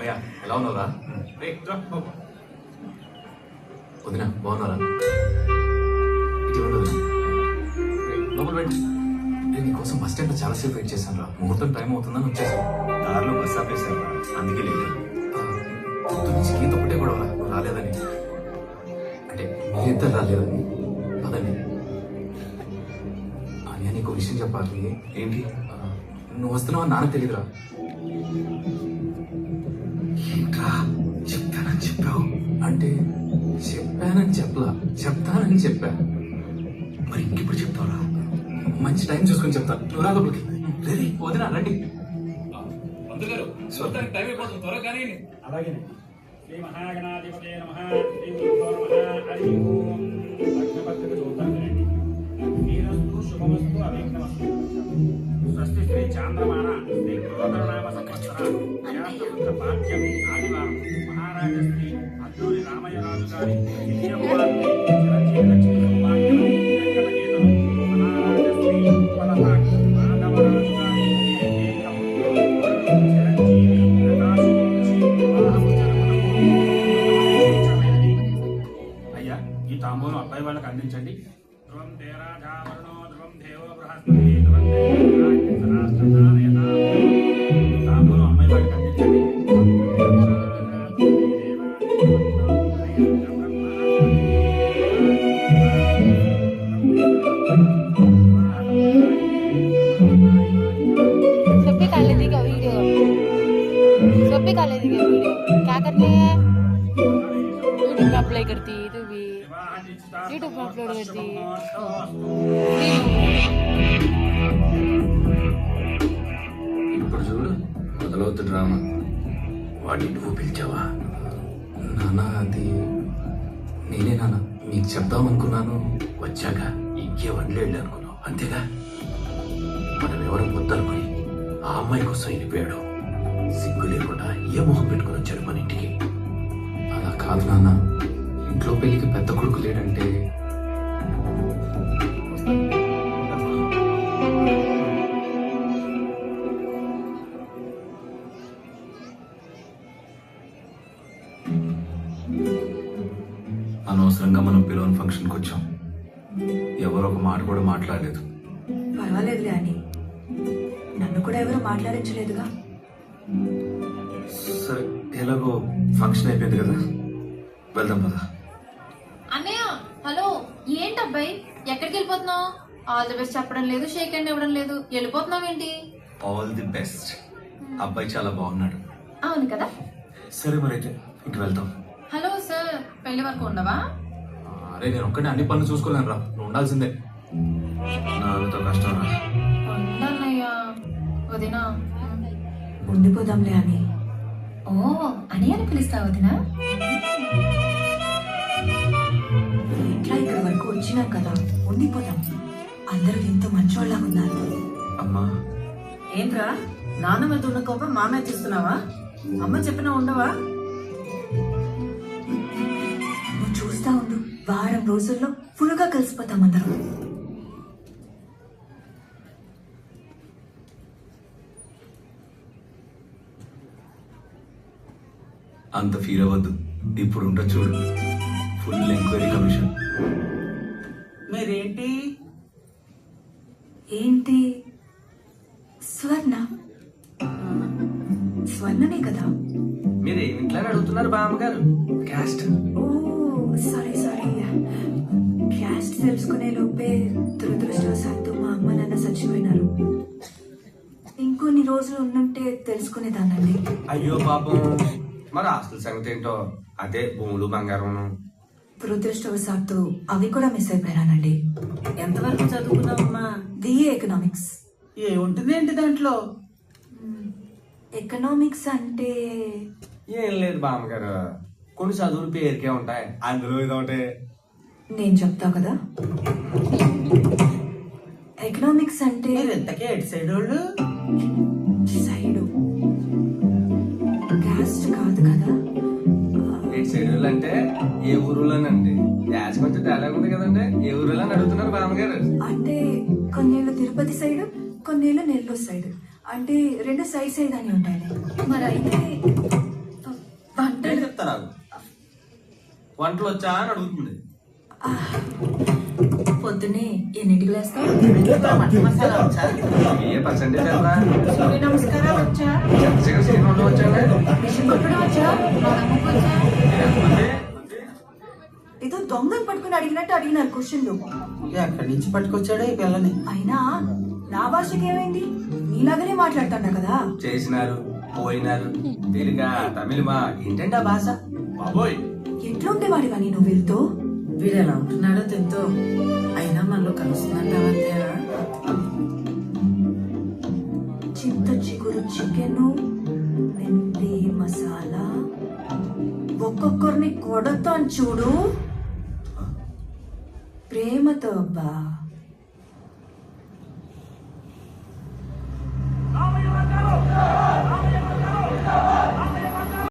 అయ్యా ఎలా ఉన్నారా? వదిన బాగున్నారా? ఇటు ఉండదు లోపల పెట్టి నేను నీకోసం బస్ స్టాండ్ లో చాలాసేపు వెయిట్ చేశాను రా. ముహూర్తం టైం అవుతుందని వచ్చేసాను. దారిలో బస్ ఆపేశారు, అందుకే లేదు. పొద్దు నుంచి గీత ఒకటే గొడవ నువ్వు రాలేదని, అంటే మీరిద్దరు రాలేదని. అదని అని నీకు విషయం చెప్పాలి. ఏంటి? నువ్వు వస్తున్నావని నాన్నకు తెలియదురా. ఏంట్రా చెప్తానని చెప్పావు? అంటే చెప్పానని చెప్పలా, చెప్తానని చెప్పా. మరి ఇంకెప్పుడు చెప్తావురా? మంచి టైం చూసుకొని చెప్తా. నువ్వు రా లోపలికి. రేది వదినా రండి. టైం అయిపోతుంది, త్వరగా కానీ. అలాగే శ్రీ మహాగణాధిపతే నమః. శ్రీ గురుభ్యో నమః. హరి ఓం. లగ్నపత్రిక చూద్దాం వినండి. వీరస్తు శుభమస్తు అవిఘ్నమస్తు. స్వస్తి శ్రీ చాంద్రమాన శ్రీ కృతనామ సంవత్సర శాస్త్రపుత్ర పాఠ్యం ఆదివారం మహారాజశ్రీ అల్లూరి రామయ్య రాజు గారి ద్వితీయ కుమార్తె చిరంజీవి లక్ష్మీ సౌభాగ్యం వెంకటగీతం మహారాజశ్రీ ఉత్పలభాగ్ మాధవరాజు గారి ఏకైక పుత్రుడు చిరంజీవి ప్రకాశించి వివాహము జరుపుటకు నిశ్చయమైనది. అయ్యా ఈ తాంబూలం అబ్బాయి వాళ్ళకి అందించండి. ధ్రువం తేరాజావరణో ధ్రువం దేవో బృహస్పతి ధ్రువం తాంబూలం అమ్మాయి వాళ్ళకి అందించండి. सोपी काले दी का वीडियो, सोपी काले दी का वीडियो क्या करते हैं? यूट्यूब पे अप्लाई करती तू भी, यूट्यूब पे अपलोड करती। ఇప్పుడు చూడు, మొదలవుతు డ్రామా. వాడిని నువ్వు పిలిచావా? నాన్న అది నేనే నాన్న, మీకు చెప్దామనుకున్నాను. వచ్చాక ఇంకే వండలేళ్ళు అనుకున్నావు అంతేగా? మనం ఎవరు వద్దనుకుని ఆ అమ్మాయి కోసం వెళ్ళిపోయాడు. సిగ్గు లేకుండా ఏ మొహం పెట్టుకుని వచ్చాడు మన ఇంటికి. అలా కాదు నాన్న, ఇంట్లో పెళ్ళికి పెద్ద కొడుకు లేడంటే. అనవసరంగా మనం పిలవని ఫంక్షన్కి వచ్చాం. ఎవరో ఒక మాట కూడా మాట్లాడలేదు. పర్వాలేదులే అని నన్ను కూడా ఎవరు మాట్లాడించలేదుగా. సరే, ఎలాగో ఫంక్షన్ అయిపోయింది కదా, వెళ్దాం పదా. అన్నయ్య హలో, ఏంటబ్బాయి ఎక్కడికి వెళ్ళిపోతున్నావు? ఆల్ ది బెస్ట్ చెప్పడం లేదు, షేక్ హ్యాండ్ ఇవ్వడం లేదు, వెళ్ళిపోతున్నావు ఏంటి? All the best. అబ్బాయి చాలా బాగున్నాడు. అవును కదా. సరే మరి అయితే ఇంక వెళ్తాం. హలో సార్, పెళ్లి వరకు ఉండవా? అరే నేను ఒక్కడే అన్ని పనులు చూసుకోలేను రా, నువ్వు ఉండాల్సిందే. నాతో కష్టం రా. ఉండన్నయ్య. వదినా ఉండిపోదాంలే అని. ఓ అని అని పిలుస్తావు వదినా? ఇట్లా ఇక్కడ వరకు వచ్చినాం కదా, ఉండిపోదాం. అందరూ ఎంతో మంచోళ్ళగా ఉన్నారు. అమ్మా, ఏంట్రా నాన్న మీద ఉన్న కోపం మా మీద చూస్తున్నావా? అమ్మ చెప్పినా ఉండవా? నువ్వు చూస్తా ఉండు, వారం రోజుల్లో ఫుల్గా కలిసిపోతాం అందరం. అంత ఫీల్ అవ్వద్దు. ఇప్పుడు ఉంట చూడు, ఫుల్ ఎంక్వైరీ కమిషన్. మీరేంటి ఏంటి? స్వర్ణ స్వర్ణనే కదా? మీరు ఇంట్లో అడుగుతున్నారు బామ్మగారు? క్యాస్ట్ ఓ సారీ సారీ, క్యాస్ట్ తెలుసుకునే లోపే దురదృష్టవశాత్తు మా అమ్మ నాన్న చచ్చిపోయినారు. ఇంకొన్ని రోజులు ఉండుంటే తెలుసుకునేదానండి. అయ్యో పాపం, మరి ఆస్తుల సంగతి ఏంటో? అదే భూములు బంగారం. దురదృష్టవశాత్తు అవి కూడా మిస్ అయిపోయానండి. ఎంతవరకు చదువుకున్నావమ్మా? BA economics. ఏముంటుంది ఏంటి దాంట్లో? ఎకనామిక్స్ అంటే ఏం లేదు బామ్మగారు, కొన్ని చదువులు పేరుకే ఉంటాయి, అందులో ఇదొకటి. నేను చెప్తా కదా. ఎకనామిక్స్ అంటే మీరు ఎంతకే ఎటు సైడ్ వాళ్ళు? సైడు క్యాస్ట్ కాదు కదా. ఎటు సైడ్ అంటే ఏ ఊరులోనండి? యాస్ కొంచెం తేడా ఉంది కదండి. ఏ ఊరిలో అని అడుగుతున్నారు బామ్మగారు? అంటే కొన్నేళ్ళు తిరుపతి సైడ్, కొన్నేళ్ళు నెల్లూరు సైడ్. అంటే రెండు సైడ్ సైడ్ అని ఉంటాయి. మరి అయితే వంటలు వచ్చా అని అడుగుతుంది. పొద్దున్నే ఎన్నింటికి లేస్తావు? మటన్ మసాలా వచ్చా? ఏ పర్సెంటేజ్ ఎంత? సూర్య నమస్కారాలు వచ్చా? చక్కగా సీన్ వచ్చాండి. మిషన్ కుట్టడం వచ్చా? మా అమ్మకు వచ్చా? ఏదో దొంగను పట్టుకుని అడిగినట్టు అడిగినారు క్వశ్చన్లు. ఎక్కడి నుంచి పట్టుకొచ్చాడో ఈ పిల్లని? అయినా నా భాషకి ఏమైంది? నీలాగానే మాట్లాడుతున్నా కదా. చేసినారు, పోయినారు, తెలుగా, తమిళమా, ఏంటంటే ఆ భాష? బాబోయ్ ఎట్లుండేవాడివా నేను వీళ్ళతో? వీడు ఎలా ఉంటున్నాడో తింటూ అయినా మనలో కలుస్తున్నట్టు చింత చిగురు చికెను, మెంతి మసాలా, ఒక్కొక్కరిని కొడతాను చూడు ప్రేమతో అబ్బా.